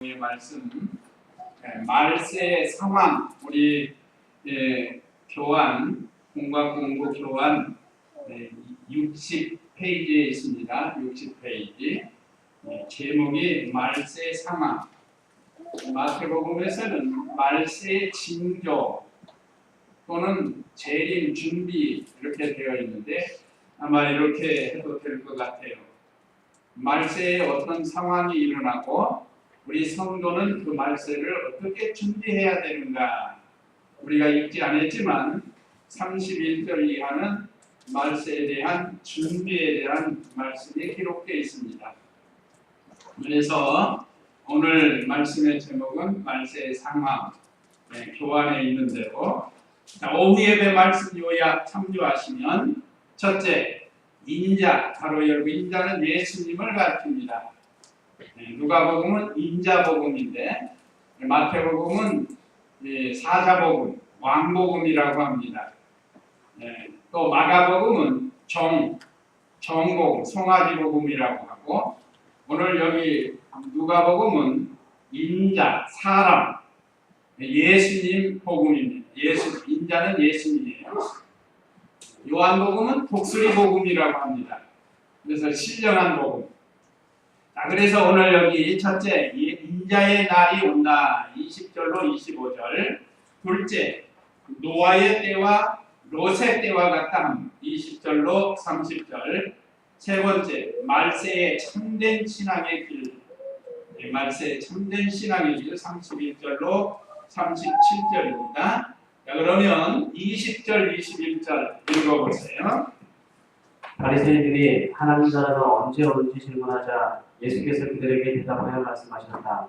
말씀, 말세의 상황, 우리 교환, 공과공부 교환 60페이지에 있습니다. 60페이지. 제목이 말세의 상황. 마태복음에서는 말세의 징조 또는 재림 준비 이렇게 되어 있는데 아마 이렇게 해도 될 것 같아요. 말세에 어떤 상황이 일어나고 우리 성도는 그 말세를 어떻게 준비해야 되는가. 우리가 읽지 않았지만 31절 이하는 말세에 대한 준비에 대한 말씀이 기록되어 있습니다. 그래서 오늘 말씀의 제목은 말세의 상황, 교환에 있는 대로. 오후 예배 말씀 요약 참조하시면 첫째, 인자, 바로 여러분 인자는 예수님을 가르칩니다. 누가복음은 인자복음인데 마태복음은 사자복음, 왕복음이라고 합니다. 또 마가복음은 정복음, 송아지복음이라고 하고 오늘 여기 누가복음은 인자, 사람, 예수님 복음입니다. 인자는 예수님이에요. 요한복음은 독수리 복음이라고 합니다. 그래서 신령한 복음. 그래서 오늘 여기 첫째, 인자의 날이 온다. 20절로 25절. 둘째, 노아의 때와 롯의 때와 같다. 20절로 30절. 세 번째, 말세의 참된 신앙의 길. 말세의 참된 신앙의 길 31절로 37절입니다. 자, 그러면 20절, 21절 읽어보세요. 바리새인들이 하나님 나라가 언제 오는지 질문하자 예수께서 그들에게 대답하여 말씀하셨다.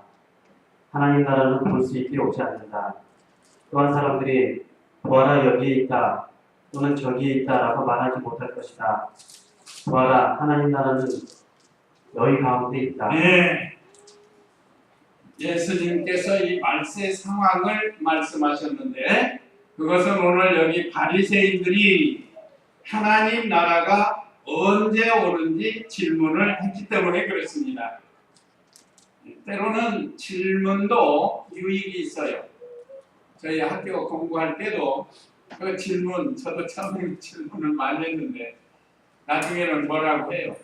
하나님 나라는 볼 수 있게 오지 않는다. 또한 사람들이 보아라 여기에 있다 또는 저기에 있다라고 말하지 못할 것이다. 보아라 하나님 나라는 너희 가운데 있다. 네. 예수님께서 이 말세 상황을 말씀하셨는데 그것은 오늘 여기 바리새인들이 하나님 나라가 언제 오는지 질문을 했기 때문에 그렇습니다. 때로는 질문도 유익이 있어요. 저희 학교 공부할 때도 그 질문, 저도 처음에 질문을 많이 했는데 나중에는 뭐라고 해요?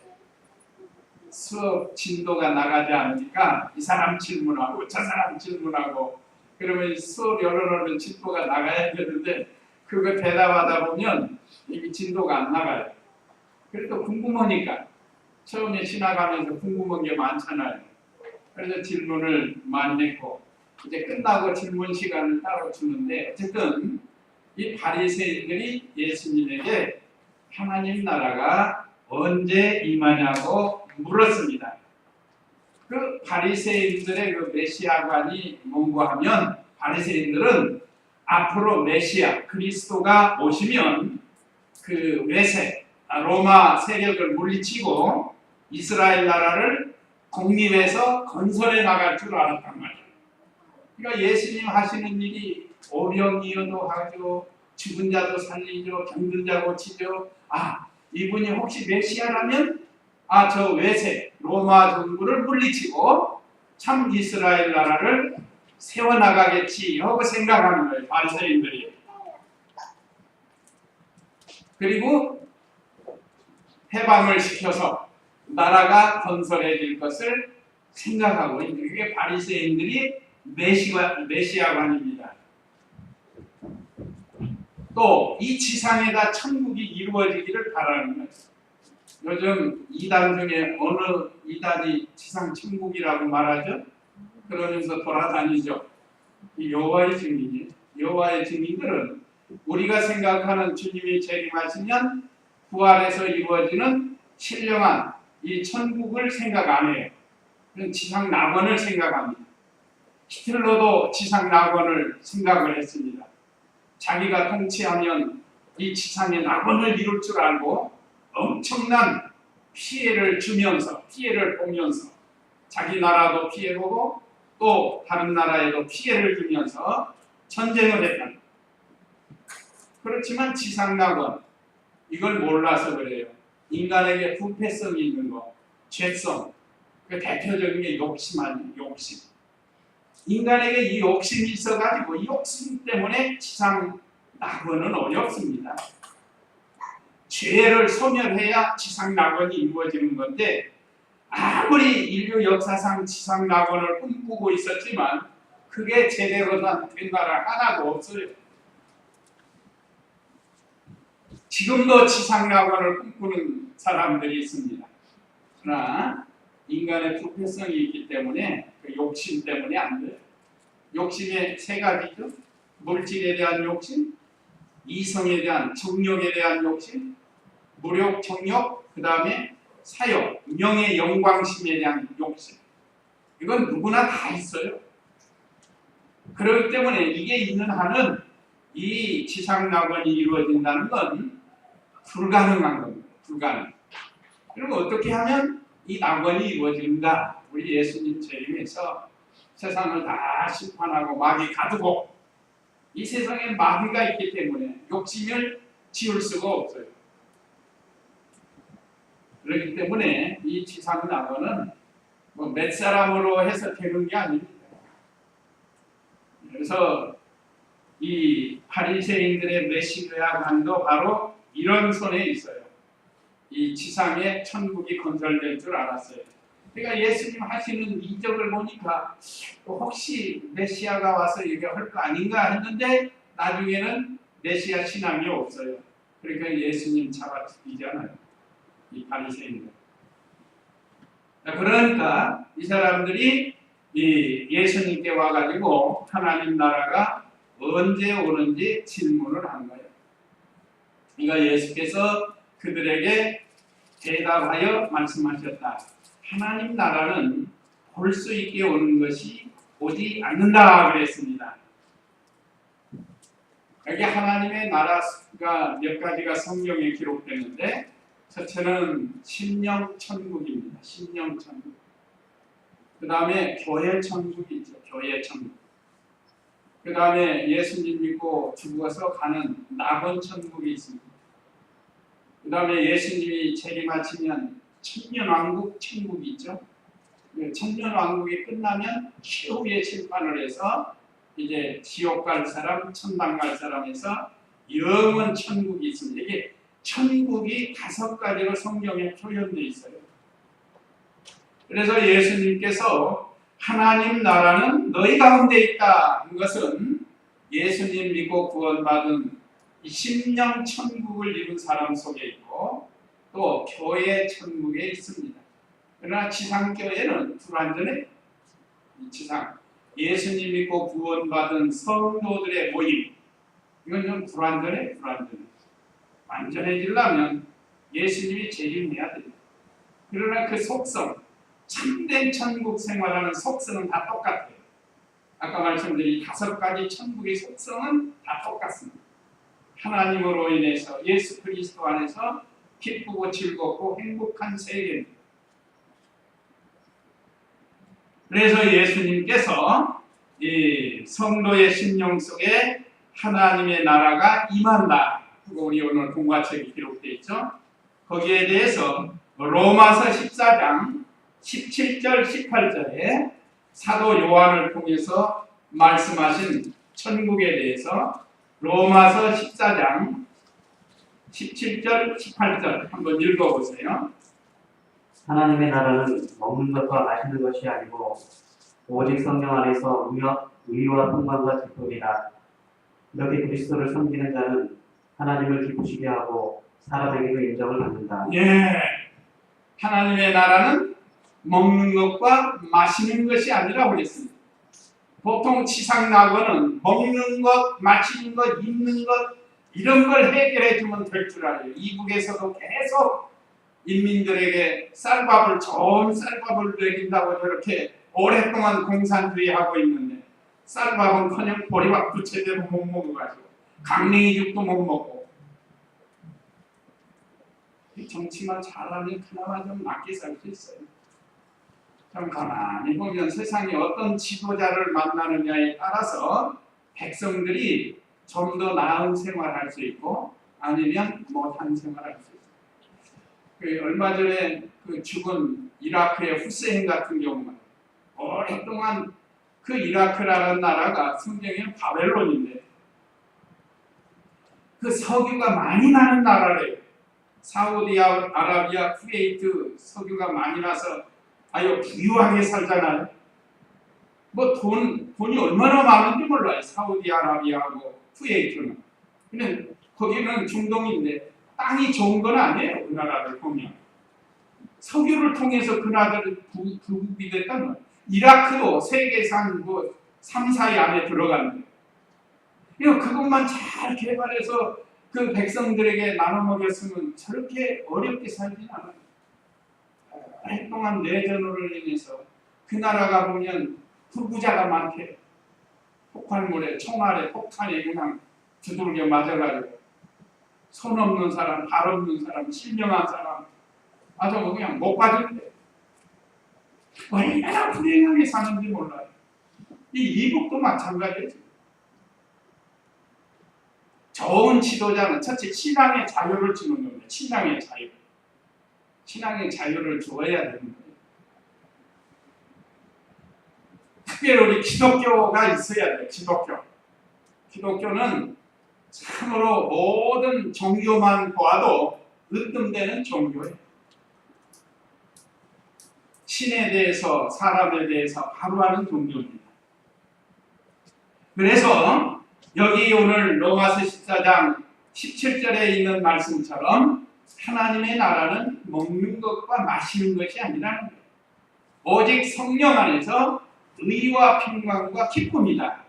수업 진도가 나가지 않으니까 이 사람 질문하고 저 사람 질문하고 그러면 수업 여러분 진도가 나가야 되는데 그거 대답하다 보면 이게 진도가 안 나가요. 그래도 궁금하니까 처음에 지나가면서 궁금한 게 많잖아요. 그래서 질문을 많이 했고 이제 끝나고 질문 시간을 따로 주는데 어쨌든 이 바리새인들이 예수님에게 하나님 나라가 언제 임하냐고 물었습니다. 그 바리새인들의 그 메시아관이 뭔가 하면 바리새인들은 앞으로 메시아 그리스도가 오시면 그 외세 로마 세력을 물리치고 이스라엘 나라를 독립해서 건설해 나갈 줄 알았단 말이에요. 그러니까 예수님 하시는 일이 오병이어도 하죠, 죽은 자도 살리죠, 병든 자 고치죠. 이분이 혹시 메시아라면 저 외세 로마 정부를 물리치고 참 이스라엘 나라를 세워나가겠지 하고 생각하는 거예요, 바리새인들이. 그리고 해방을 시켜서 나라가 건설해질 것을 생각하고 있는 게 바리새인들이 메시아관입니다. 또 이 지상에다 천국이 이루어지기를 바라는 거예요. 요즘 이단 중에 어느 이단이 지상 천국이라고 말하죠? 그러면서 돌아다니죠. 이 여호와의 증인이. 여호와의 증인들은 우리가 생각하는 주님이 재림하시면 부활해서 이루어지는 신령한 이 천국을 생각 안 해요. 지상 낙원을 생각합니다. 히틀러도 지상 낙원을 생각을 했습니다. 자기가 통치하면 이 지상의 낙원을 이룰 줄 알고 엄청난 피해를 주면서 피해를 보면서 자기 나라도 피해보고 또 다른 나라에도 피해를 주면서 전쟁을 했다. 그렇지만 지상낙원 이걸 몰라서 그래요. 인간에게 부패성이 있는 거, 죄성, 그 대표적인 게 욕심 아니에요. 욕심. 인간에게 이 욕심이 있어가지고 이 욕심 때문에 지상 낙원은 어렵습니다. 죄를 소멸해야 지상 낙원이 이루어지는 건데 아무리 인류 역사상 지상 낙원을 꿈꾸고 있었지만 그게 제대로 된 나라 하나도 없어요. 지금도 지상 낙원을 꿈꾸는 사람들이 있습니다. 그러나 인간의 부패성이 있기 때문에 그 욕심 때문에 안 돼요. 욕심의 세 가지죠. 물질에 대한 욕심, 이성에 대한 정욕에 대한 욕심, 무력, 정욕, 그 다음에 사욕, 명예, 영광심에 대한 욕심. 이건 누구나 다 있어요. 그렇기 때문에 이게 있는 한은 이 지상 낙원이 이루어진다는 건 불가능한 겁니다. 불가능. 그럼 어떻게 하면 이 낙원이 이루어진다? 우리 예수님 재림에서 세상을 다 심판하고 마귀 가두고 이 세상에 마귀가 있기 때문에 욕심을 지울 수가 없어요. 그렇기 때문에 이 지상 낙원은 뭐 몇 사람으로 해서 되는 게 아닙니다. 그래서 이 바리새인들의 메시아관도 바로 이런 손에 있어요. 이 지상에 천국이 건설될 줄 알았어요. 그러니까 예수님 하시는 이적을 보니까 혹시 메시아가 와서 얘기할 거 아닌가 했는데 나중에는 메시아 신앙이 없어요. 그러니까 예수님 잡아 죽이잖아요. 이 바리새인들. 그러니까 이 사람들이 이 예수님께 와가지고 하나님 나라가 언제 오는지 질문을 한 거예요. 그러니까 예수께서 그들에게 대답하여 말씀하셨다. 하나님 나라는 볼 수 있게 오는 것이 오지 않는다 그랬습니다. 여기 하나님의 나라가 몇 가지가 성경에 기록되는데 첫째는 심령 천국입니다. 심령 천국. 그 다음에 교회 천국이 있죠. 교회 천국. 그 다음에 예수님 믿고 죽어서 가는 낙원 천국이 있습니다. 그 다음에 예수님이 재림하시면 천년왕국 천국이 있죠. 천년왕국이 끝나면 최후의 심판을 해서 이제 지옥 갈 사람, 천당 갈 사람에서 영원 천국이 있습니다. 이게 천국이 5가지로 성경에 표현되어 있어요. 그래서 예수님께서 하나님 나라는 너희 가운데 있다 한 것은 예수님 믿고 구원받은 이 심령 천국을 이룬 사람 속에 있고 또 교회 천국에 있습니다. 그러나 지상교회는 불완전해요. 지상 예수님 믿고 구원받은 성도들의 모임 이건 좀 불완전해. 완전해지려면 예수님이 재림해야 돼요. 그러나 그 속성 참된 천국 생활하는 속성은 다 똑같아요. 아까 말씀드린 5가지 천국의 속성은 다 똑같습니다. 하나님으로 인해서 예수 그리스도 안에서 기쁘고 즐겁고 행복한 세계입니다. 그래서 예수님께서 이 성도의 심령 속에 하나님의 나라가 임한다. 우리 오늘 공과책이 기록되어 있죠. 거기에 대해서 로마서 14장 17절 18절에 사도 요한을 통해서 말씀하신 천국에 대해서 로마서 14장 17절 18절 한번 읽어보세요. 하나님의 나라는 먹는 것과 마시는 것이 아니고 오직 성령 안에서 의와 평강과 기쁨이다. 이렇게 그리스도를 섬기는 자는 하나님을 기쁘시게 하고 사람에게도 인정을 받는다. 예, 하나님의 나라는 먹는 것과 마시는 것이 아니라 그랬습니다. 보통 지상 낙원은 먹는 것, 마시는 것, 입는 것 이런 걸 해결해 주면 될 줄 알아요. 이북에서도 계속 인민들에게 쌀밥을 좋은 쌀밥을 먹인다고 저렇게 오랫동안 공산주의하고 있는데 쌀밥은커녕 보리밥도 제대로 못 먹어가지고 강냉이죽도 못 먹고 정치만 잘하면 그나마 좀 낫게 살 수 있어요. 참 가만히 보면 세상에 어떤 지도자를 만나느냐에 따라서 백성들이 좀 더 나은 생활할 수 있고 아니면 못한 생활할 수 있어요. 얼마 전에 그 죽은 이라크의 후세인 같은 경우는 오랫동안 그 이라크라는 나라가 성경에는 바벨론인데 그 석유가 많이 나는 나라래요. 사우디아라비아, 쿠웨이트 석유가 많이 나서 아유 부유하게 살잖아요. 뭐 돈이 얼마나 많은지 몰라요. 사우디아라비아하고 쿠웨이트는. 근데 거기는 중동인데 땅이 좋은 건 아니에요. 그 나라를 보면. 석유를 통해서 그 나라를 부국이 됐다는 거예요. 이라크도 세계상 뭐 3, 4위 안에 들어가는 거예요. 그것만 잘 개발해서 그 백성들에게 나눠 먹였으면 저렇게 어렵게 살진 않아요. 오랫동안 내전으로 인해서 그 나라가 보면 불구자가 많대. 폭발물에, 총알에, 폭탄에 그냥 두들겨 맞아가지고 손 없는 사람, 발 없는 사람, 실명한 사람 아주 그냥 못 빠진대. 얼마나 불행하게 사는지 몰라요. 이 이북도 마찬가지죠. 좋은 지도자는 첫째 신앙의 자유를 주는 겁니다. 신앙의 자유. 신앙의 자유를 줘야 되는 거예요. 특별히 우리 기독교가 있어야 돼요. 기독교는 참으로 모든 종교만 보아도 으뜸되는 종교예요. 신에 대해서 사람에 대해서 하루하는 종교입니다. 그래서 여기 오늘 로마서 14장 17절에 있는 말씀처럼 하나님의 나라는 먹는 것과 마시는 것이 아니라는 거예요. 오직 성령 안에서 의와 평강과 기쁨이다.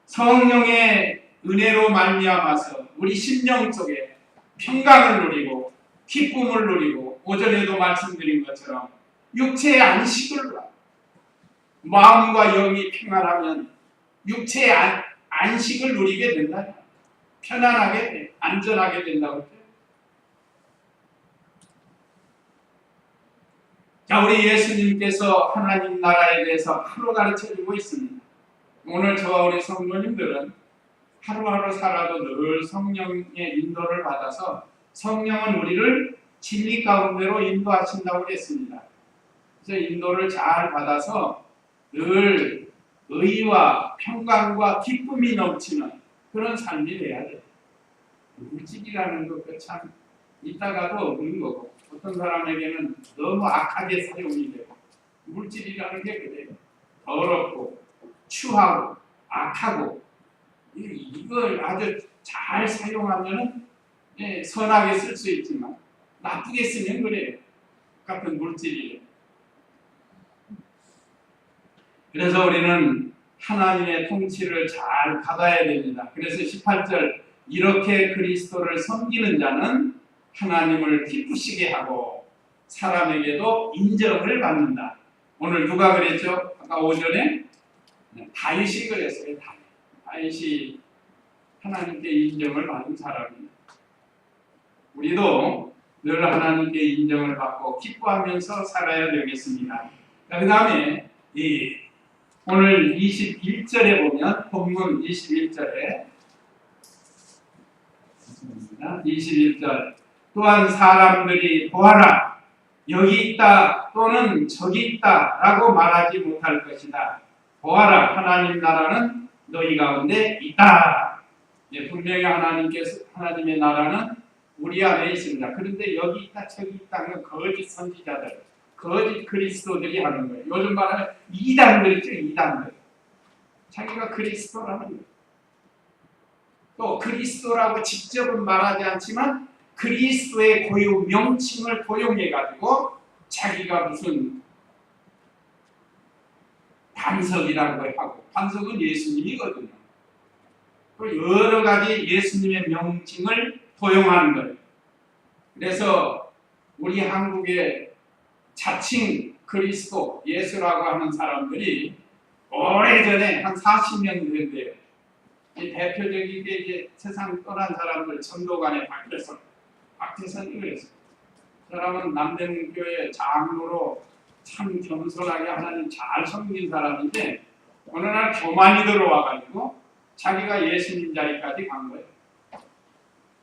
성령의 은혜로 말미암아서 우리 심령 속에 평강을 누리고 기쁨을 누리고 오전에도 말씀드린 것처럼 육체의 안식을 마음과 영이 평안하면 육체의 안식을 누리게 된다. 편안하게 안전하게 된다고 했죠. 자, 우리 예수님께서 하나님 나라에 대해서 하루 가르쳐주고 있습니다. 오늘 저와 우리 성도님들은 하루하루 살아도 늘 성령의 인도를 받아서 성령은 우리를 진리 가운데로 인도하신다고 했습니다. 그래서 인도를 잘 받아서 늘 의와 평강과 기쁨이 넘치는 그런 삶이 돼야 돼요. 물질이라는 것도 참 이따가도 없는 거고 어떤 사람에게는 너무 악하게 사용이 되고 물질이라는 게 그래요. 더럽고 추하고 악하고 이걸 아주 잘 사용하면 선하게 쓸 수 있지만 나쁘게 쓰면 그래요. 같은 물질이에요. 그래서 우리는 하나님의 통치를 잘 받아야 됩니다. 그래서 18절 이렇게 그리스도를 섬기는 자는 하나님을 기쁘시게 하고 사람에게도 인정을 받는다. 오늘 누가 그랬죠? 아까 오전에 다윗이 그랬어요. 다윗이 하나님께 인정을 받은 사람입니다. 우리도 늘 하나님께 인정을 받고 기뻐하면서 살아야 되겠습니다. 그 다음에 오늘 21절에 보면 본문 21절에 21절 또한 사람들이 보아라 여기 있다 또는 저기 있다 라고 말하지 못할 것이다. 보아라 하나님 나라는 너희 가운데 있다. 분명히 하나님의 나라는 우리 안에 있습니다. 그런데 여기 있다 저기 있다는 거짓 선지자들 거짓 그리스도들이 하는 거예요. 요즘 말하면 이단들이죠. 이단들. 자기가 그리스도라는 거예요. 또 그리스도라고 직접은 말하지 않지만 그리스도의 고유 명칭을 도용해가지고 자기가 무슨 반석이라고 하고 반석은 예수님이거든요. 또 여러 가지 예수님의 명칭을 도용하는 거예요. 그래서 우리 한국의 자칭 그리스도 예수라고 하는 사람들이 오래전에 한 40년 된대요. 이 대표적인 게 이제 세상 떠난 사람들 전도관에 박태선이 그랬어요. 그 사람은 남대문교회 장로로 참 겸손하게 하나님 잘 섬긴 사람인데 어느 날 교만이 들어와가지고 자기가 예수님 자리까지 간 거예요.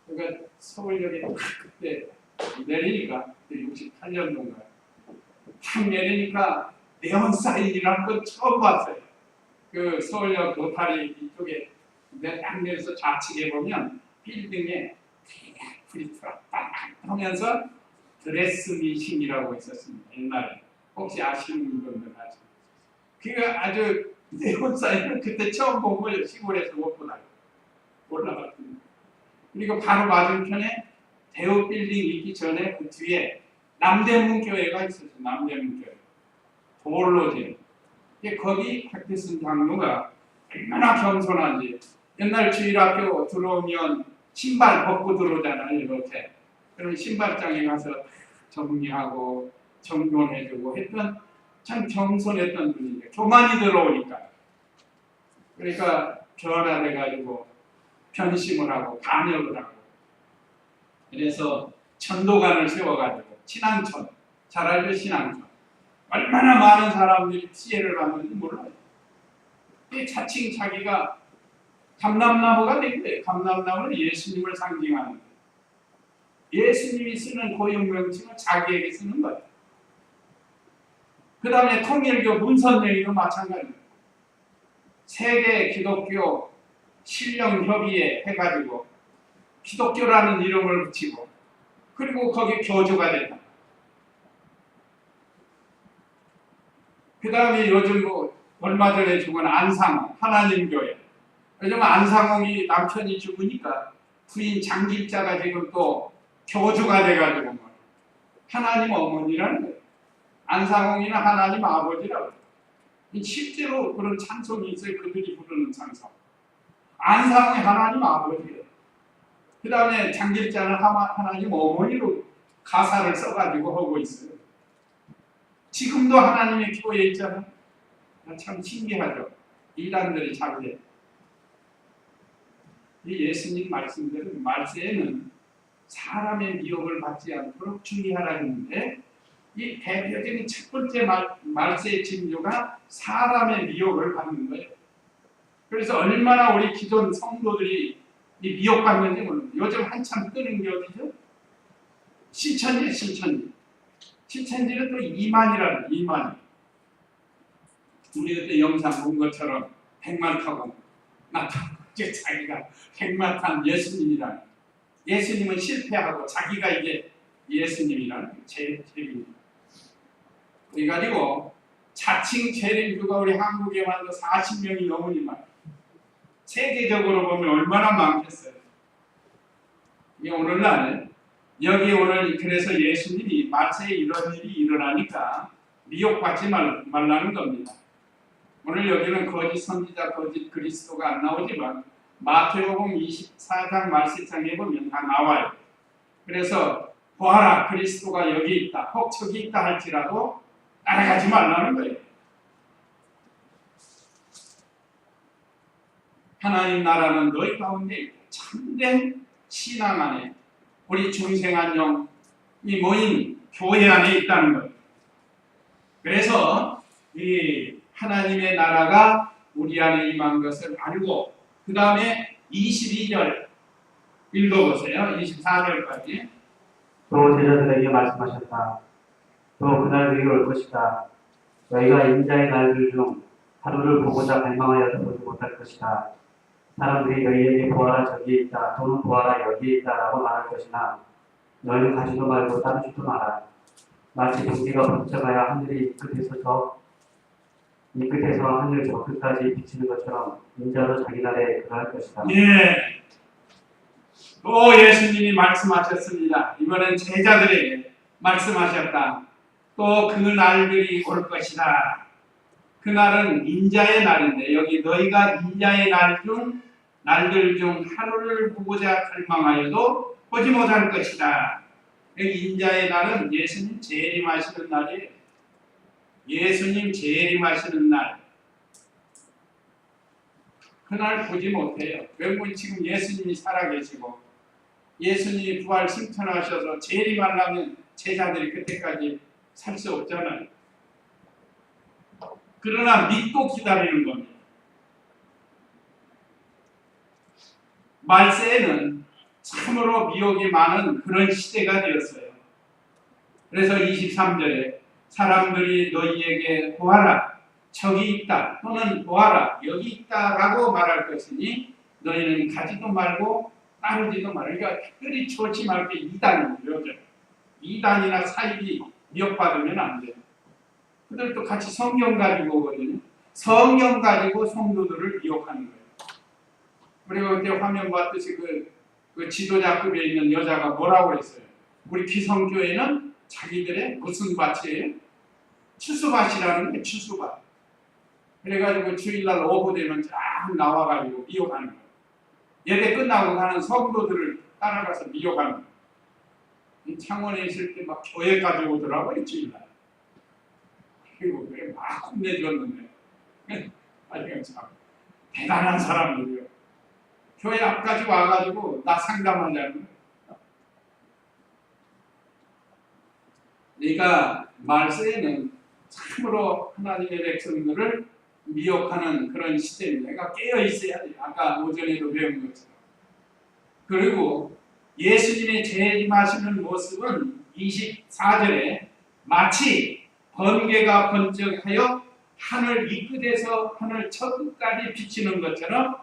그러니까 서울역에 그때 내리니까 68년도인가요? 탁 내리니까 네온사인이라는 건 처음 봤어요. 그 서울역 로타리 이쪽에 딱 내려서 좌측에 보면 빌딩에 불이 딱 하면서 드레스미싱이라고 있었습니다. 옛날에 혹시 아시는 분들 아시죠? 그가 아주 네온사인을 그때 처음 본 거예요. 시골에서 못 보다가 올라갔습니다. 그리고 바로 맞은편에 대우 빌딩 있기 전에 그 뒤에 남대문 교회가 있었어요. 남대문 교회 돌로 지은. 거기 박태순 장로가 얼마나 겸손한지 옛날 주일학교 들어오면 신발 벗고 들어오잖아요. 이렇게. 그럼 신발장에 가서 정리하고 정돈해주고 했던 참 겸손했던 분인데 교만이 들어오니까 그러니까 변화돼가지고 변심을 하고 반역을 하고 그래서 천도관을 세워가지고 신앙촌 잘 알죠? 신앙촌 얼마나 많은 사람들이 피해를 하는지 몰라요. 자칭 자기가 감람나무가 된 거예요. 감람나무는 예수님을 상징하는 거예요. 예수님이 쓰는 고유명칭을 자기에게 쓰는 거예요. 그 다음에 통일교 문선영이도 마찬가지입니다. 세계 기독교 신령협의회 해가지고 기독교라는 이름을 붙이고 그리고 거기 교주가 됐다. 그 다음에 요즘 얼마 전에 죽은 안상홍 하나님교회. 요즘 안상홍이 남편이 죽으니까 부인 장길자가 지금 또 교주가 돼가지고 하나님 어머니라는 거예요. 안상홍이는 하나님 아버지라고. 실제로 그런 찬송이 있어요. 그들이 부르는 찬송. 안상홍이 하나님 아버지예요. 그 다음에 장길자는 하나님 어머니로 가사를 써가지고 하고 있어요. 지금도 하나님의 교회에 있잖아요. 참 신기하죠. 이단들이 자기에. 이 예수님 말씀대로 말세에는 사람의 미혹을 받지 않도록 주의하라 했는데 이 대표적인 첫 번째 말세의 징조가 사람의 미혹을 받는 거예요. 그래서 얼마나 우리 기존 성도들이 이 미혹받는지 모릅니다. 요즘 한참 뜨는 게 어디죠? 신천지, 신천지. 신천지는 또 이만이라는 이만. 우리 그때 영상 본 것처럼 백만 타고 나타나고 자기가 백만 탄 예수님이라는. 예수님은 실패하고 자기가 이제 예수님이라는 재림입니다. 그래가지고 자칭 재림주가 우리 한국에만 40명이 넘으니만 세계적으로 보면 얼마나 많겠어요. 이게 오늘날 여기 오늘 그래서 예수님이 말세에 이런 일이 일어나니까 미혹받지 말라는 겁니다. 오늘 여기는 거짓 선지자, 거짓 그리스도가 안 나오지만 마태복음 24장 말씀장에 보면 다 나와요. 그래서 보아라 그리스도가 여기 있다, 혹 저기 있다 할지라도 따라가지 말라는 거예요. 하나님 나라는 너희 가운데 있고 참된 신앙 안에 우리 중생안녕이 모인 교회 안에 있다는 거예요. 그래서 이 하나님의 나라가 우리 안에 임한 것을 알고 그 다음에 22절 읽어보세요. 24절까지. 또 제자들에게 말씀하셨다. 또 그날 너희가 올 것이다. 너희가 인자의 날들 중 하루를 보고자 갈망하여도 보지 못할 것이다. 사람들이 너희에게 보아라 저기에 있다 또는 보아라 여기에 있다 라고 말할 것이나 너희는 가지도 말고 따르지도 마라. 마치 동기가 번쩍하여 하늘이 이 끝에서 하늘 저 끝까지 비치는 것처럼 인자도 자기 나라에 그러할 것이다. 예. 또 예수님이 말씀하셨습니다. 이번엔 제자들에게 말씀하셨다. 또 그 날들이 올 것이다. 그날은 인자의 날인데 여기 너희가 인자의 날들 중 하루를 보고자 갈망하여도 보지 못할 것이다. 여기 인자의 날은 예수님 재림하시는 날이에요. 예수님 재림하시는 날. 그날 보지 못해요. 왜냐면 지금 예수님이 살아계시고 예수님이 부활 승천하셔서 재림하려면 제자들이 그때까지 살 수 없잖아요. 그러나 믿고 기다리는 겁니다. 말세에는 참으로 미혹이 많은 그런 시대가 되었어요. 그래서 23절에 사람들이 너희에게 보아라, 저기 있다, 또는 보아라, 여기 있다라고 말할 것이니 너희는 가지도 말고 따르지도 말고. 그러니까 특별히 조심할 게 이단이에요. 이단이나 사입이 미혹받으면 안 돼요. 그들도 같이 성경 가지고 오거든요. 성경 가지고 성도들을 미혹하는 거예요. 우리가 그때 화면 봤듯이 그 지도자급에 있는 여자가 뭐라고 그랬어요? 우리 기성교회는 자기들의 무슨 밭이에요? 추수밭이라는 게 추수밭. 그래가지고 주일날 오후 되면 쫙 나와가지고 미혹하는 거예요. 예배 끝나고 가는 성도들을 따라가서 미혹하는 거예요. 창원에 있을 때 막 교회까지 오더라고요, 주일날. 그리고 그래 막 혼내줬는데 아주 참 대단한 사람들이요. 교회 앞까지 와가지고 나 상담하자는 거예요. 그러니까 말세에는 참으로 하나님의 백성들을 미혹하는 그런 시대입니다. 그러니까 깨어 있어야 돼요. 아까 오전에도 배운 것처럼. 그리고 예수님의 재림하시는 모습은 24절에 마치 번개가 번쩍하여 하늘 이 끝에서 하늘 저 끝까지 비치는 것처럼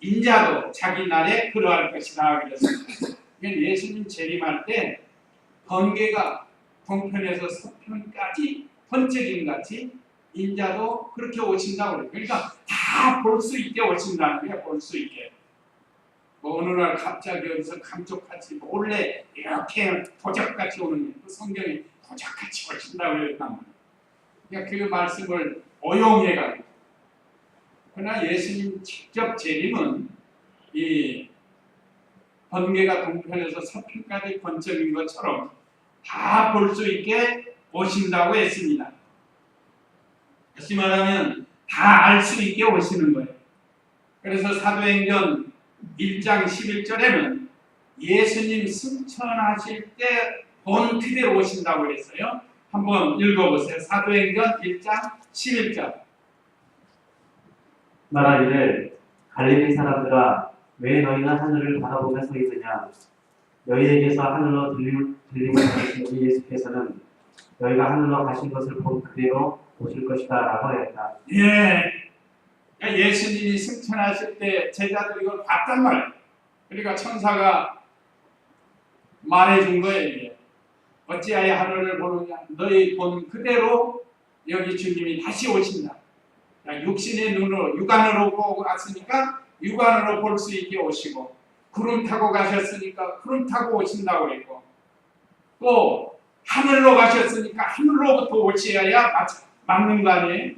인자도 자기 날에 그러할 것이다 그랬습니다. 예수님 재림할 때 번개가 동편에서 서편까지 번쩍임 같이 인자도 그렇게 오신다고 그래요. 그러니까 다 볼 수 있게 오신다는 거예요. 볼 수 있게. 뭐 어느 날 갑자기 어디서 감쪽같이 몰래 이렇게 도적같이 오는 그 성경에 도적같이 오신다고 그랬단 말이에요. 그러니까 그 말씀을 오용해가지고. 그러나 예수님 직접 재림은 이 번개가 동편에서 서편까지 번쩍인 것처럼 다 볼 수 있게 오신다고 했습니다. 다시 말하면 다 알 수 있게 오시는 거예요. 그래서 사도행전 1장 11절에는 예수님 승천하실 때 본 그대로 오신다고 그랬어요. 한번 읽어보세요. 사도행전 1장 11절. 말하기를 갈릴리 사람들아 왜 너희는 하늘을 바라보며 서 있느냐 너희에게서 하늘로 들림을 받으신 예수께서는 너희가 하늘로 가신 것을 본 그대로 오실 것이다 라고 하였다. 예. 그러니까 예수님이 승천하실 때 제자들이 이걸 봤단 말이에요. 그러니까 천사가 말해준 거예요. 이게. 어찌하여 하늘을 보느냐 너희 본 그대로 여기 주님이 다시 오신다. 육신의 눈으로 육안으로 보고 갔으니까 육안으로 볼 수 있게 오시고 구름 타고 가셨으니까 구름 타고 오신다고 했고 또 하늘로 가셨으니까 하늘로부터 오셔야 맞는 거 아니에요?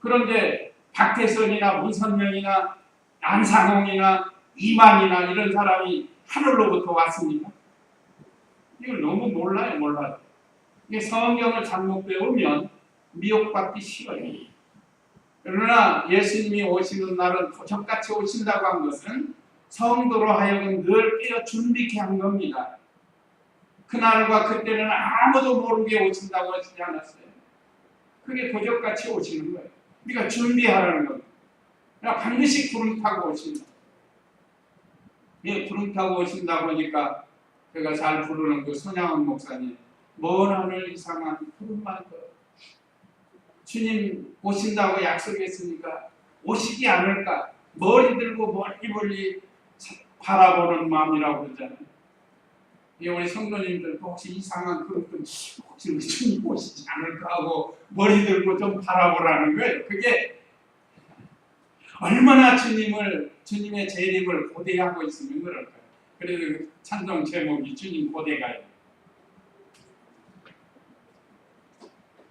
그런데 박태선이나 문선명이나 안상홍이나 이만이나 이런 사람이 하늘로부터 왔습니까? 이걸 너무 몰라요. 이게 성경을 잘못 배우면 미혹받기 쉬워요. 그러나 예수님이 오시는 날은 도적같이 오신다고 한 것은 성도로 하여금 늘 깨어 준비케 한 겁니다. 그날과 그때는 아무도 모르게 오신다고 하지 않았어요. 그게 도적같이 오시는 거예요. 우리가 준비하라는 겁니다. 그러니까 반드시 구름 타고 오신다. 예, 구름 타고 오신다 보니까 제가 잘 부르는 그 손양원 목사님, 먼 하늘 이상한 구름만 더 주님 오신다고 약속했으니까 오시지 않을까? 머리 들고 멀리 바라보는 마음이라고 그러잖아요. 우리 성도님들 혹시 이상한 그런 혹시 우리 주님 오시지 않을까 하고 머리 들고 좀 바라보라는 거예요. 그게 얼마나 주님의 재림을 고대하고 있으면 그럴까요? 그래서 그 찬송 제목이 주님 고대가요.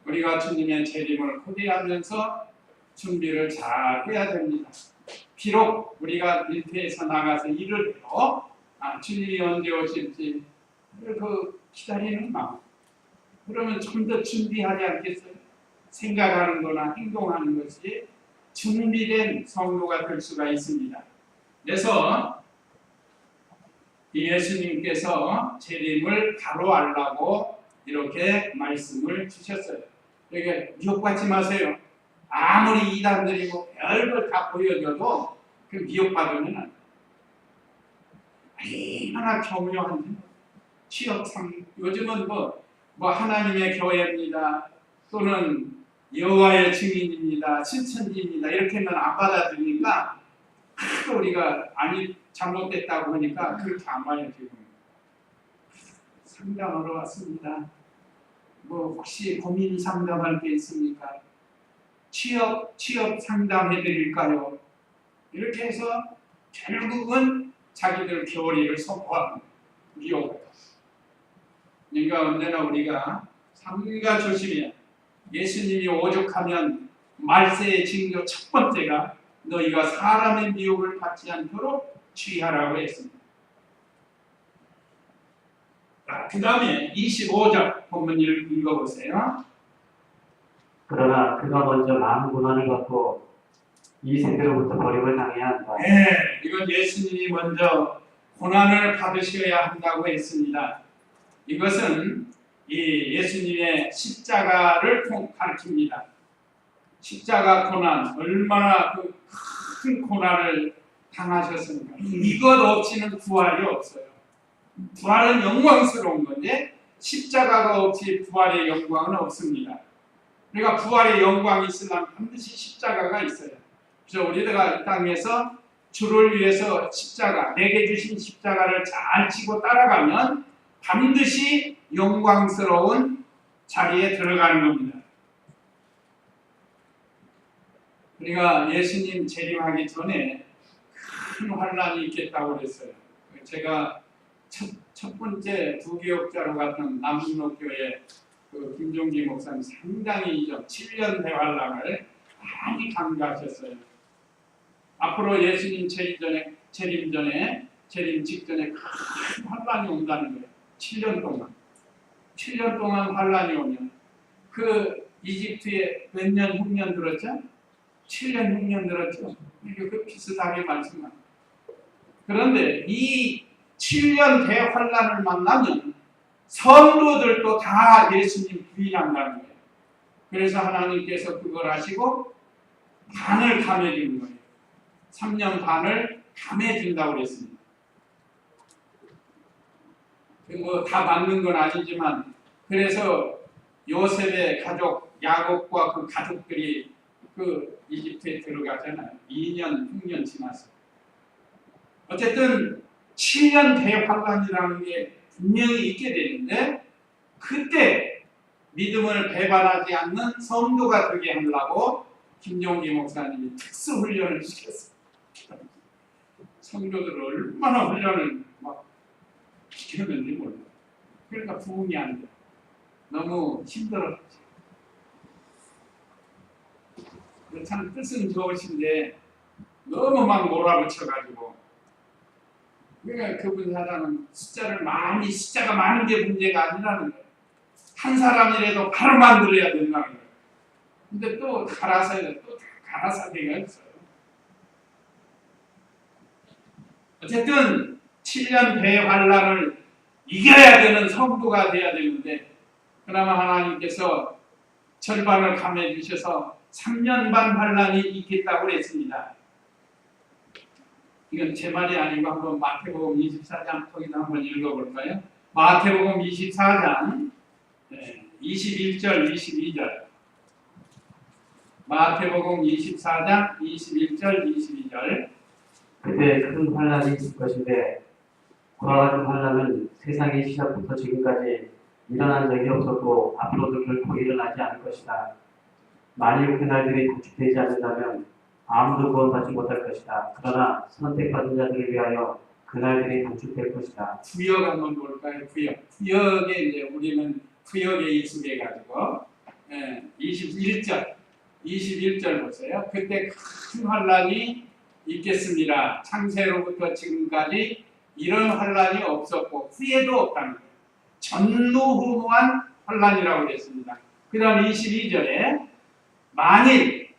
우리가 주님의 재림을 고대하면서 준비를 잘 해야 됩니다. 비록 우리가 밀폐에서 나가서 일을 해도 주님이 언제 오실지 그 기다리는 마음. 그러면 좀 더 준비하지 않겠어요? 생각하는 거나 행동하는 것이 준비된 성도가 될 수가 있습니다. 그래서 예수님께서 재림을 바로 알라고 이렇게 말씀을 주셨어요. 이게 미혹받지 마세요. 아무리 이단들이 뭐 별걸 다 보여줘도 그 미혹받으면 안 돼요. 얼마나 교묘한지. 취업상 요즘은 뭐 뭐 하나님의 교회입니다. 또는 여호와의 증인입니다. 신천지입니다. 이렇게는 안 받아들이니까 하도 우리가 아니 잘못됐다고 하니까 그렇게 안 봐요. 지금 상담하러 왔습니다. 뭐 혹시 고민 상담할 게 있습니까? 취업 상담해 드릴까요? 이렇게 해서 결국은 자기들 교리를 선포하는 미혹. 그러니까 언제나 우리가 삼가 조심해야. 예수님이 오죽하면 말세의 징조 첫 번째가 너희가 사람의 미혹을 받지 않도록 주의하라고 했습니다. 그 다음에 25절 본문 읽어보세요. 그러나 그가 먼저 많은 고난을 받고 이 세대로부터 버림을 당해야 한다. 네, 이건 예수님이 먼저 고난을 받으셔야 한다고 했습니다. 이것은 이 예수님의 십자가를 가르칩니다. 십자가 고난, 얼마나 그 큰 고난을 당하셨습니까? 이것 없이는 부활이 없어요. 부활은 영광스러운 건데 십자가가 없이 부활의 영광은 없습니다. 그러니까 부활의 영광이 있으려면 반드시 십자가가 있어요. 그래서 우리가 이 땅에서 주를 위해서 십자가, 내게 주신 십자가를 잘 지고 따라가면 반드시 영광스러운 자리에 들어가는 겁니다. 우리가 예수님 재림하기 전에 큰 환란이 있겠다고 그랬어요. 제가 첫 번째 부교역자로 갔던 남순옥교회 그 김종기 목사님 상당히 이전 7년 대환란을 많이 강조하셨어요. 앞으로 예수님 재림 직전에 큰 환란이 온다는 거예요. 7년 동안 환란이 오면 그 이집트에 몇 년 흉년 들었죠? 7년 흉년 들었죠? 그 비슷하게 말씀합니다. 그런데 이 7년 대환란을 만나면 성도들도 다 예수님 부인한다는 거예요. 그래서 하나님께서 그걸 하시고 반을 감해주는 거예요. 3년 반을 감해준다고 그랬습니다. 뭐 다 맞는 건 아니지만 그래서 요셉의 가족 야곱과 그 가족들이 그 이집트에 들어가잖아요. 2년 흉년 지나서. 어쨌든 7년 대환란이라는 게 분명히 있게 되는데 그때 믿음을 배반하지 않는 성도가 되게 하려고 김종기 목사님이 특수 훈련을 시켰어요. 성도들을 얼마나 훈련을 막 시켰는지 몰라요. 그러니까 부흥이 안 돼요. 너무 힘들었죠. 참 뜻은 좋으신데 너무 막 몰아붙여가지고 그러니까 그분 사람은 숫자가 많은 게 문제가 아니라는 거예요. 한 사람이라도 바로 만들어야 된다는 거예요. 근데 또 갈아서기가 있어요. 어쨌든 7년 대환란을 이겨야 되는 성도가 돼야 되는데 그나마 하나님께서 절반을 감해 주셔서 3년 반 환란이 있겠다고 했습니다. 이건 제 말이 아니고 한번 마태복음 24장 거기다 한번 읽어볼까요? 마태복음 24장 21절 22절 마태복음 24장 21절 22절 그때 큰 환란이 있을 것인데 그와 같은 환란은 세상의 시작부터 지금까지 일어난 적이 없었고 앞으로도 결코 일어나지 않을 것이다. 만일 그날들이 단축되지 않는다면 아무도 구원받지 못할 것이다. 그러나 선택받은 자들을 위하여 그날들이 단축될 것이다. 구역 한번 볼까요? 구역에 이제 우리는 구역에 익숙해가지고 21절 보세요. 그때 큰 환란이 있겠습니다. 창세로부터 지금까지 이런 환란이 없었고 후에도 없다는 거예요. 전무후무한 환란이라고 했습니다. 그 다음 22절에 만일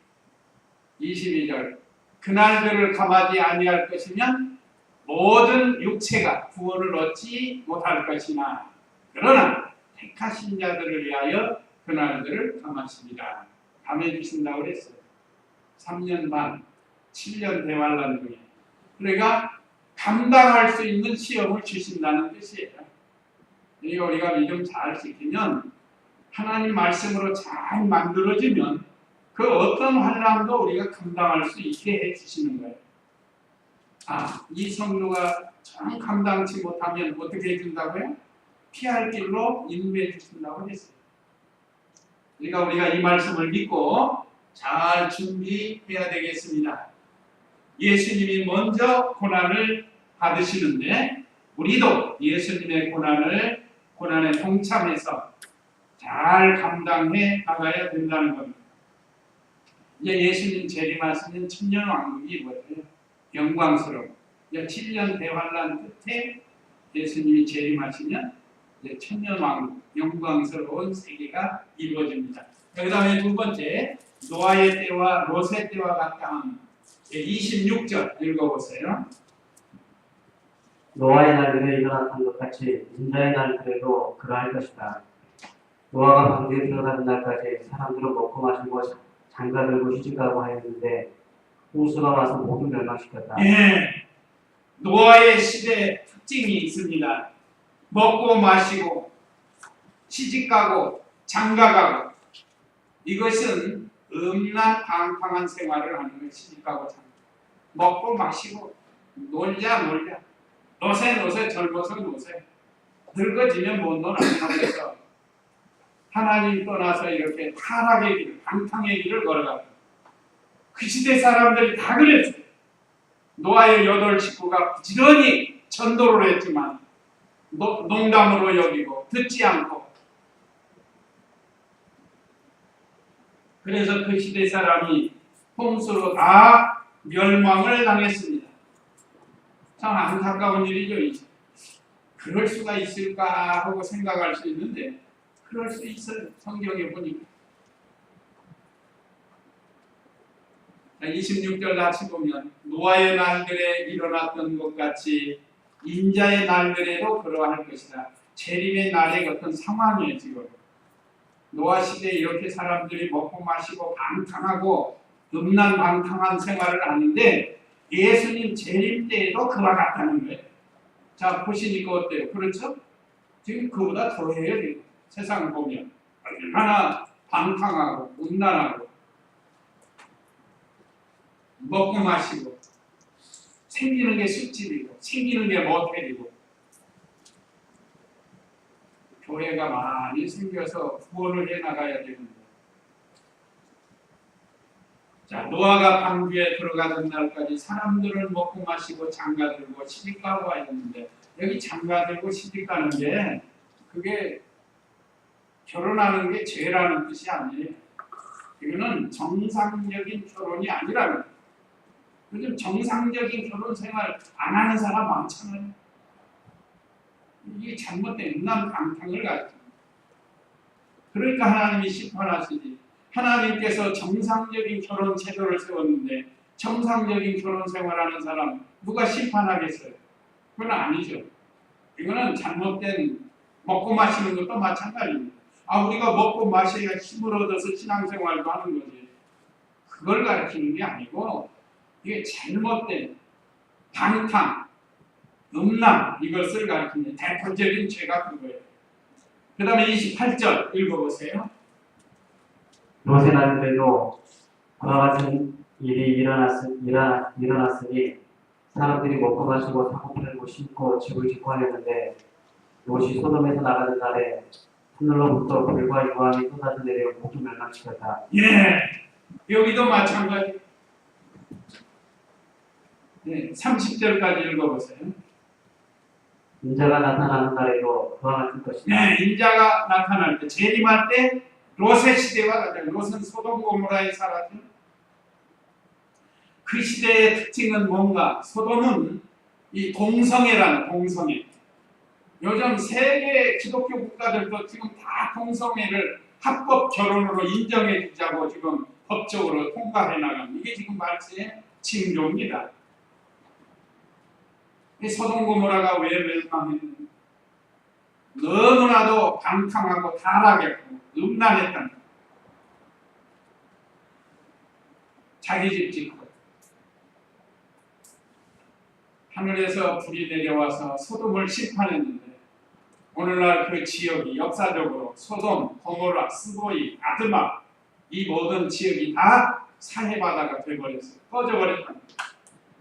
22절 그날들을 감하지 아니할 것이면 모든 육체가 구원을 얻지 못할 것이나 그러나 택하신 자들을 위하여 그날들을 감하십니다. 감해 주신다고 그랬어요. 3년 반 7년 대환란 중에 그러니까 감당할 수 있는 시험을 주신다는 뜻이에요. 이게 우리가 믿음 잘 지키면 하나님 말씀으로 잘 만들어지면 그 어떤 환난도 우리가 감당할 수 있게 해주시는 거예요. 이 성도가 정 감당치 못하면 어떻게 해준다고요? 피할 길로 인도해 주신다고 했어요. 그러니까 우리가 이 말씀을 믿고 잘 준비해야 되겠습니다. 예수님이 먼저 고난을 받으시는데 우리도 예수님의 고난에 동참해서 잘 감당해 나가야 된다는 겁니다. 이제 예수님 재림하시는 천년왕국이 뭐예요? 영광스러운 7년 대환란 끝에 예수님이 재림하시면 이제 천년왕국 영광스러운 세계가 이루어집니다. 그 다음에 두 번째 노아의 때와 롯의 때와 같다 하는 26절 읽어보세요. 노아의 날들에 일어났던 것 같이 인자의 날들에도 그러할 것이다. 노아가 방주에 들어가는 날까지 사람들은 먹고 마시고 장가들고 시집가고 하였는데 홍수가 와서 모두 멸망시켰다. 예, 노아의 시대 특징이 있습니다. 먹고 마시고 시집가고 장가가고 이것은 음란방탕한 생활을 하는 거예요. 시집가고 장가 먹고 마시고 놀자 노세 젊어서 노세 늙어지면 못 놀아서 하나님 떠나서 이렇게 타락의 길, 방탕의 길을 걸어가고 그 시대 사람들이 다 그랬어요. 노아의 8 식구가 부지런히 전도를 했지만 농담으로 여기고 듣지 않고 그래서 그 시대 사람이 홍수로 다 멸망을 당했습니다. 참 안타까운 일이죠. 그럴 수가 있을까 하고 생각할 수 있는데 그럴 수 있어요. 성경에 보니까 26절 같이 보면 노아의 날들에 일어났던 것 같이 인자의 날들에도 그러할 것이다. 재림의 날의 어떤 상황이에요. 지금 노아 시대에 이렇게 사람들이 먹고 마시고 방탕하고 음란방탕한 생활을 하는데 예수님 재림 때에도 그와 같다는 거예요. 자 보시니까 어때요? 그렇죠? 지금 그보다 더해요. 지금 세상 보면 얼마나 방탕하고 음란하고 먹고 마시고 생기는 게 술집이고 생기는 게 모텔이고 교회가 많이 생겨서 구원을 해나가야 되는데 자 노아가 방주에 들어가던 날까지 사람들은 먹고 마시고 장가들고 시집가고 하였는데 여기 장가들고 시집가는 게 그게 결혼하는 게 죄라는 뜻이 아니에요. 이거는 정상적인 결혼이 아니라는 거예요. 요즘 정상적인 결혼 생활 안 하는 사람 많잖아요. 이게 잘못된 음란방탕을 가르칩니다. 그러니까 하나님이 심판하시지. 하나님께서 정상적인 결혼 제도를 세웠는데 정상적인 결혼 생활하는 사람 누가 심판하겠어요? 그건 아니죠. 이거는 잘못된 먹고 마시는 것도 마찬가지입니다. 우리가 먹고 마셔야 힘을 얻어서 신앙생활도 하는 거지. 그걸 가르치는 게 아니고 이게 잘못된 방탕, 음란 이것을 가르치는 대표적인 죄가 그거예요. 그 다음에 28절 읽어보세요. 롯의 날들에도 그와 같은 일이 일어났으니 사람들이 먹고 마시고 사고 팔고 심고 집을 짓고 하였는데 롯이 소돔에서 나가는 날에 하늘로부터 불과 유황이 쏟아져 내려 모두 멸망시켰다. 예, 여기도 마찬가지. 30절까지 읽어보세요. 인자가 나타나는 날에도 그와 같을 것이다. 인자가 나타날 때 재림할 때 롯의 시대와 같아요. 롯은 소돔 고모라에 살았죠. 그 시대의 특징은 뭔가? 소돔은 이 동성애라는 동성애. 요즘 세계 기독교 국가들도 지금 다 동성애를 합법 결혼으로 인정해 주자고 지금 법적으로 통과해 나가는 이게 지금 말세의 징조입니다. 이 소돔 고모라가 왜 멸망했는가? 너무나도 방탕하고 타락했고 음란했던 자기 집 짓고 하늘에서 불이 내려와서 소돔을 심판했는데 오늘날 그 지역이 역사적으로 소돔, 고모라, 스보이, 아드마 이 모든 지역이 다 사해바다가 되어버렸어요. 꺼져버렸다.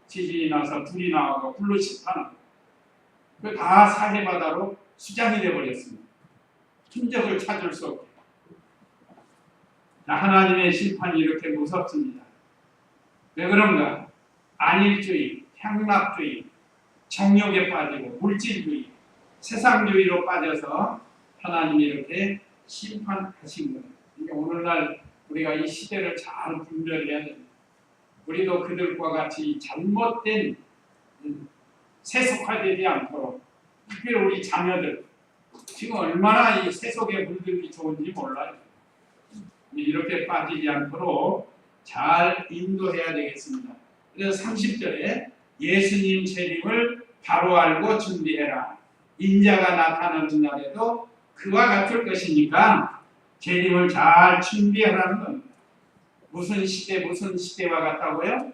지진이 나서 불이 나오고 블루시타는 그 다 사해바다로 수장이 되어버렸습니다. 흔적을 찾을 수 없게. 하나님의 심판이 이렇게 무섭습니다. 왜 그런가? 안일주의, 향락주의, 정욕에 빠지고 물질주의, 세상주의로 빠져서 하나님이 이렇게 심판하신 거예요. 그러니까 오늘날 우리가 이 시대를 잘 분별해야 됩니다. 우리도 그들과 같이 잘못된 세속화되지 않도록 특별히 우리 자녀들 지금 얼마나 이 세속에 물들기 좋은지 몰라요. 이렇게 빠지지 않도록 잘 인도해야 되겠습니다. 그래서 30절에 예수님 재림을 바로 알고 준비해라. 인자가 나타나는 날에도 그와 같을 것이니까 재림을 잘 준비하라는 겁니다. 무슨 시대와 같다고요?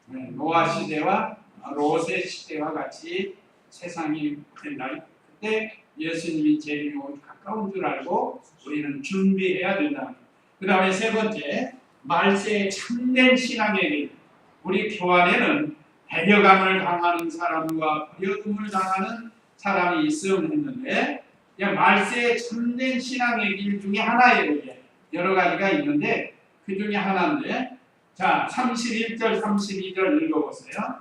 네, 노아 시대와 롯의 시대와 같이 세상이 된다. 그때 예수님이 재림이 가까운 줄 알고 우리는 준비해야 된다. 그 다음에 세 번째, 말세의 참된 신앙의 길. 우리 교환에는 배려감을 당하는 사람과 버려둠을 당하는 사람이 있으면 했는데 말세의 참된 신앙의 길 중에 하나예요. 여러 가지가 있는데 그 중에 하나인데 자 31절 32절 읽어보세요.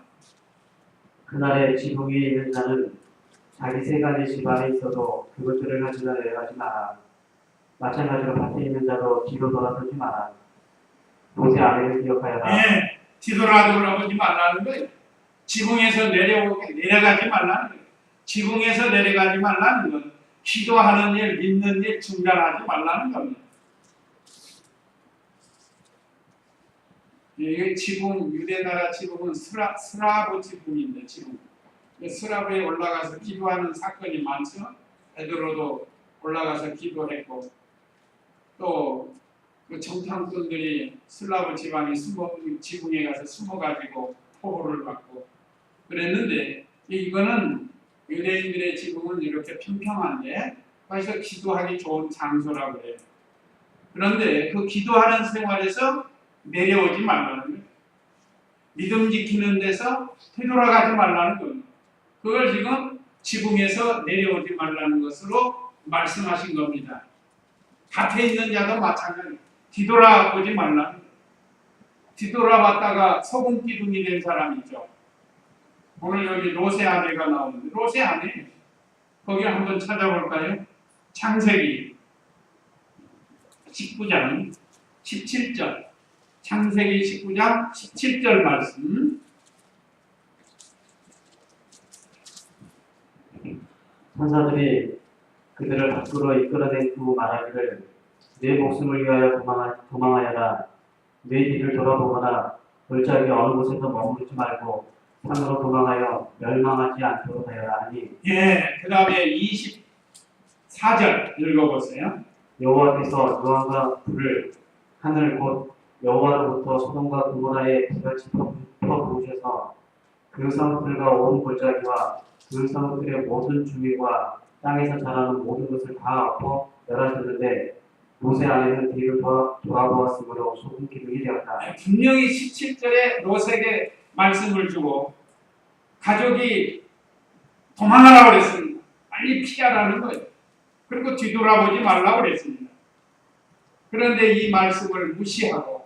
그날에 지붕 위에 있는 자는 자기 세 가지 집 안에 있어도 그것들을 가지고 내려가지 마라. 마찬가지로 밭에 있는 자도 뒤로 돌아서지 마라. 모세 아내를 기억하여라. 네, 뒤돌아보지 말라는 거예요. 지붕에서 내려가지 말라는 거예요. 지붕에서 내려가지 말라는 건 기도하는 일, 믿는 일 중단하지 말라는 겁니다. 이게 지붕, 유대나라 지붕은 스라브 지붕인데 지붕. 스라브에 올라가서 기도하는 사건이 많죠. 베드로도 올라가서 기도했고 또 그 정탐꾼들이 슬라브 지붕에 가서 숨어가지고 포로를 받고 그랬는데 이거는 유대인들의 지붕은 이렇게 평평한데 그래서 기도하기 좋은 장소라고 해요. 그런데 그 기도하는 생활에서 내려오지 말라는 거예요. 믿음 지키는 데서 되돌아가지 말라는 겁니다. 그걸 지금 지붕에서 내려오지 말라는 것으로 말씀하신 겁니다. 밭에 있는 자도 마찬가지. 뒤돌아보지 말라는 거예요. 뒤돌아봤다가 소금 기둥이 된 사람이죠. 오늘 여기 롯의 아내가 나오는데 롯의 아내 거기 한번 찾아볼까요? 창세기 19장 17절 창세기 19장 17절 말씀 천사들이 그들을 밖으로 이끌어낸 후 말하기를 내 목숨을 위하여 도망하여라. 내 뒤를 돌아보거나 골짜기 어느 곳에서 머무르지 말고 산으로 도망하여 멸망하지 않도록 하여라 하니 그 다음에 24절 읽어보세요. 여호와께서 노아가 불을 하늘 곧 여호와로부터 소돔과 고모라에 불같이 퍼부으셔서 그 성들과 온 골짜기와 그 성들의 모든 주민과 땅에서 자라는 모든 것을 다 엎어 멸하셨는데 모세 아내는 뒤를 돌아보았으므로 소금 기둥이 되었다. 분명히 17절에 롯에게 말씀을 주고 가족이 도망하라고 그랬습니다. 빨리 피하라는 거예요. 그리고 뒤돌아보지 말라고 그랬습니다. 그런데 이 말씀을 무시하고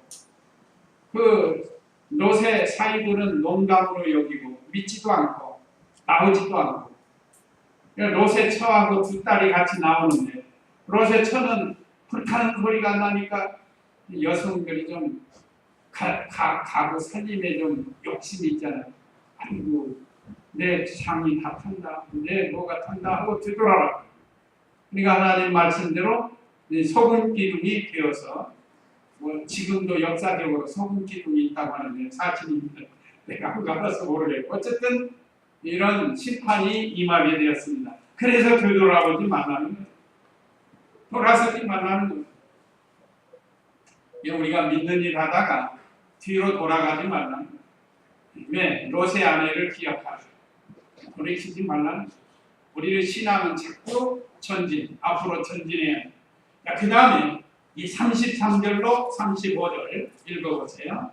그 롯의 사이들은 농담으로 여기고 믿지도 않고 나오지도 않고 롯의 처하고 두 딸이 같이 나오는데 롯의 처는 불타는 소리가 나니까 여성들이 좀 가고 살림에 좀 욕심이 있잖아요. 아이고 내 장이 다 탄다, 내 뭐가 탄다 하고 뒤돌아라. 그러니까 하나님 말씀대로 소금 기둥이 되어서 뭐 지금도 역사적으로 소금 기둥이 있다고 하는데 사실입니다. 내가 알아서 모르겠고 어쨌든 이런 심판이 임하게 되었습니다. 그래서 되돌아보지 말라는 거예요. 돌아서지 말라는 거예요. 우리가 믿는 일 하다가 뒤로 돌아가지 말라는 거예요. 왜? 롯의 아내를 기억하라. 돌이키지 말라는 거예요. 우리의 신앙은 자꾸 전진, 앞으로 전진해야 돼. 그 다음에 이 33절로 35절 읽어보세요.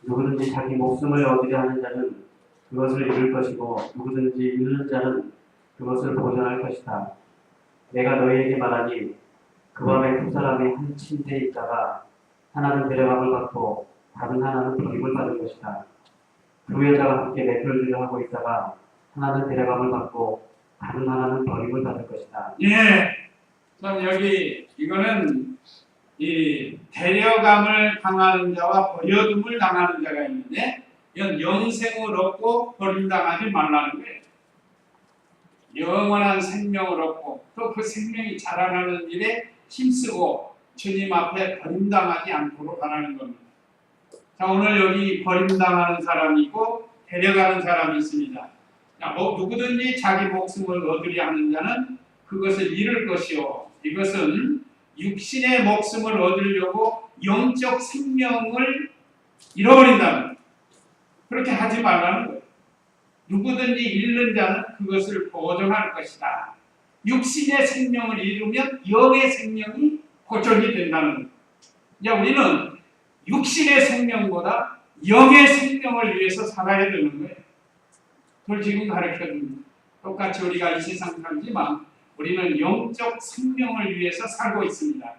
누구든지 자기 목숨을 얻으려 하는 자는 그것을 잃을 것이고 누구든지 잃는 자는 그것을 보존할 것이다. 내가 너희에게 말하니 그 밤에 두 사람이 한 침대에 있다가 하나는 데려감을 받고 다른 하나는 버림을 받을 것이다. 두 여자가 함께 매표를 하고 있다가 하나는 데려감을 받고 다른 하나는 버림을 받을 것이다. 예. 그럼 여기 이거는 이 데려감을 당하는 자와 버려둠을 당하는 자가 있는데 이건 영생을 얻고 버림당하지 말라는 거예요. 영원한 생명을 얻고 또 그 생명이 자라나는 일에 힘쓰고 주님 앞에 버림당하지 않도록 하라는 겁니다. 자, 오늘 여기 버림당하는 사람이 있고 데려가는 사람이 있습니다. 자, 누구든지 자기 목숨을 얻으려 하는 자는 그것을 잃을 것이요. 이것은 육신의 목숨을 얻으려고 영적 생명을 잃어버린다는, 그렇게 하지 말라는 거예요. 누구든지 잃는 자는 그것을 보존할 것이다. 육신의 생명을 잃으면 영의 생명이 보존이 된다는 거예요. 야, 우리는 육신의 생명보다 영의 생명을 위해서 살아야 되는 거예요. 그걸 지금 가르쳐줍니다. 똑같이 우리가 이 세상 살지만 우리는 영적 생명을 위해서 살고 있습니다.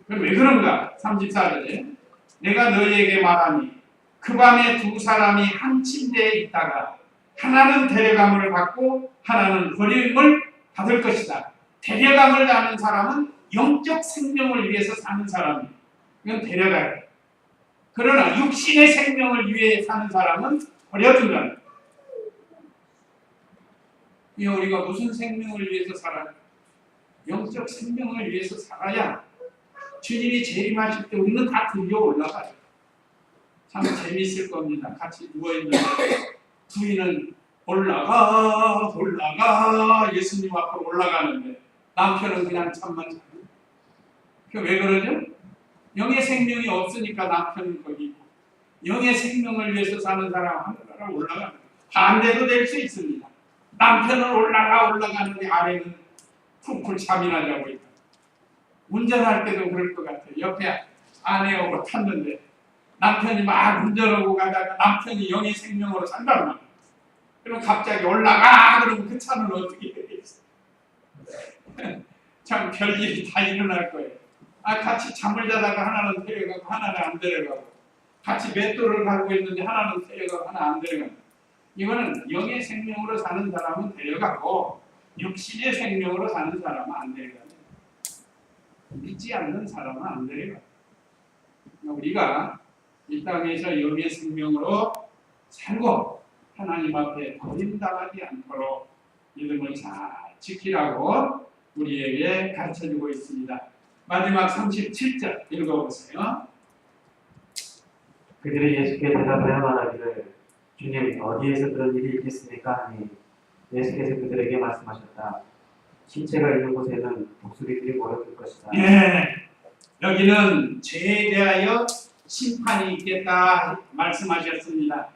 그럼 왜 그런가? 34절에 내가 너희에게 말하니 그 밤에 두 사람이 한 침대에 있다가 하나는 데려감을 받고 하나는 버림을 받을 것이다. 데려감을 받는 사람은 영적 생명을 위해서 사는 사람이에요. 이건 데려가요. 그러나 육신의 생명을 위해 사는 사람은 버려둔다는 거예요. 우리가 무슨 생명을 위해서 살아요? 영적 생명을 위해서 살아야 주님이 재림하실 때 우리는 다 들려 올라가요. 참 재밌을 겁니다. 같이 누워있는데 부인은 올라가 예수님 앞으로 올라가는데 남편은 그냥 잠만 자요. 왜 그러죠? 영의 생명이 없으니까 남편은 거기 있고 영의 생명을 위해서 사는 사람 하늘나라 올라가는 거예요. 반대도 될 수 있습니다. 남편은 올라가는데 아내는 푹푹 잠이나 자고 있다. 운전할 때도 그럴 것 같아요. 옆에 아내하고 탔는데 남편이 막 운전하고 가다가 남편이 영의 생명으로 산단 말이에요. 그럼 갑자기 올라가 그러면 그 차는 어떻게 되겠어요? 참 별일이 다 일어날 거예요. 같이 잠을 자다가 하나는 데려가고 하나는 안 데려가고 같이 맷돌을 가고 있는데 하나는 데려가고 하나 안 데려가고 이거는 영의 생명으로 사는 사람은 데려가고 육신의 생명으로 사는 사람은 안 데려가요. 믿지 않는 사람은 안 데려가요. 우리가 이 땅에서 영의 생명으로 살고 하나님 앞에 버림당하지 않도록 믿음을 잘 지키라고 우리에게 가르쳐주고 있습니다. 마지막 37절 읽어보세요. 그들이 예수께 대답하여 말하기를 주님 어디에서 그런 일이 있겠습니까? 하니 예수께서 그들에게 말씀하셨다. 신체가 있는 곳에는 독수리들이 모여들 것이다. 예, 여기는 죄에 대하여 심판이 있겠다 말씀하셨습니다.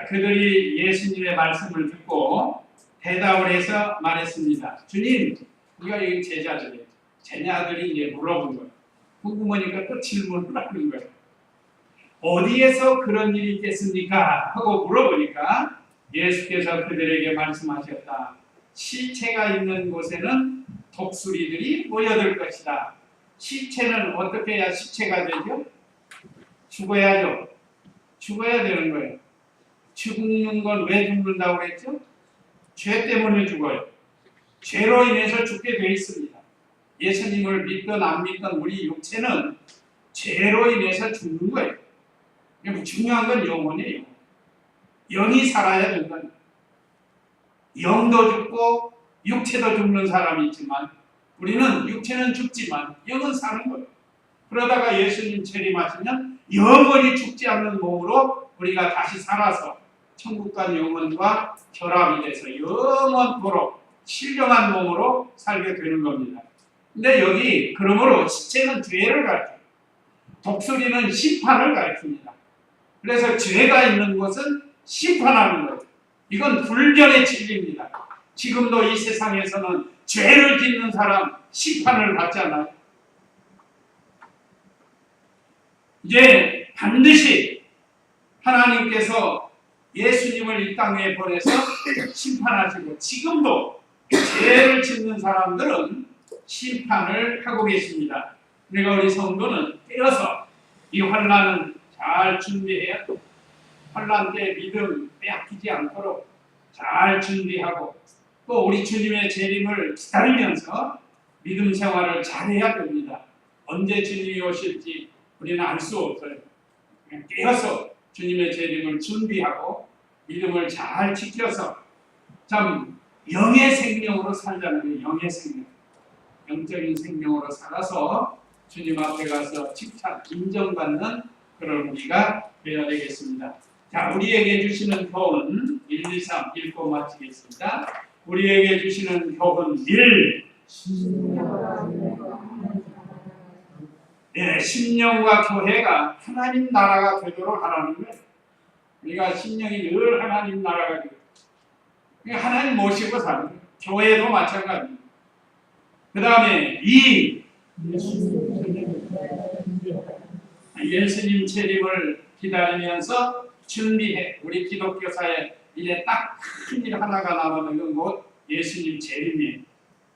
그들이 예수님의 말씀을 듣고 대답을 해서 말했습니다. 주님, 우리가 여기 제자들이에요. 제자들이 이제 물어본 거예요. 궁금하니까 또 질문을 하는 거예요. 어디에서 그런 일이 있겠습니까? 하고 물어보니까 예수께서 그들에게 말씀하셨다. 시체가 있는 곳에는 독수리들이 모여들 것이다. 시체는 어떻게 해야 시체가 되죠? 죽어야죠. 죽어야 되는 거예요. 죽는 건 왜 죽는다고 그랬죠? 죄 때문에 죽어요. 죄로 인해서 죽게 되어 있습니다. 예수님을 믿든 안 믿든 우리 육체는 죄로 인해서 죽는 거예요. 중요한 건 영혼이에요. 영이 살아야 된다. 영도 죽고 육체도 죽는 사람이 있지만 우리는 육체는 죽지만 영은 사는 거예요. 그러다가 예수님 재림하시면 영원히 죽지 않는 몸으로 우리가 다시 살아서 천국과 영혼과 결합이 돼서 영원토록 신령한 몸으로 살게 되는 겁니다. 근데 여기 그러므로 시체는 죄를 가르쳐요. 독수리는 심판을 가르칩니다. 그래서 죄가 있는 곳은 심판하는 거예요. 이건 불변의 진리입니다. 지금도 이 세상에서는 죄를 짓는 사람 심판을 받잖아요. 이제 반드시 하나님께서 예수님을 이 땅에 보내서 심판하시고, 지금도 죄를 짓는 사람들은 심판을 하고 계십니다. 그러니까 우리 성도는 깨어서 이 환난을 잘 준비해야 돼. 환난 때 믿음 빼앗기지 않도록 잘 준비하고, 또 우리 주님의 재림을 기다리면서 믿음 생활을 잘해야 됩니다. 언제 주님이 오실지 우리는 알 수 없어요. 그냥 깨어서 주님의 재림을 준비하고 믿음을 잘 지켜서 참 영의 생명으로 살자는 게, 영의 생명, 영적인 생명으로 살아서 주님 앞에 가서 칭찬, 인정받는 그런 우리가 되어야 되겠습니다. 자, 우리에게 주시는 교훈 1, 2, 3 읽고 마치겠습니다. 우리에게 주시는 교훈 1. 네, 심령과 교회가 하나님 나라가 되도록 하라는 거예요. 우리가 심령이 늘 하나님 나라가 되고, 하나님 모시고 사는 거예요. 교회도 마찬가지입니다. 그 다음에 2. 예수님 재림을 기다리면서 준비해. 우리 기독교사에 이제 딱 큰 일 하나가 남았는 건 곧 예수님 재림이에요.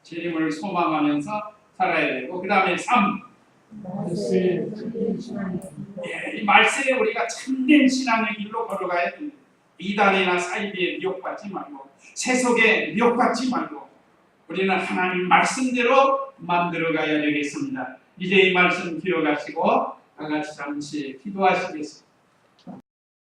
재림을 소망하면서 살아야 되고, 그 다음에 3. 이 말세에 우리가 참된 신앙의 길로 걸어가야 됩니다. 이단이나 사이비에 미혹받지 말고, 세속에 미혹받지 말고, 우리는 하나님 말씀대로 만들어가야 되겠습니다. 이제 이 말씀 기억하시고 다 같이 잠시 기도하시겠습니다.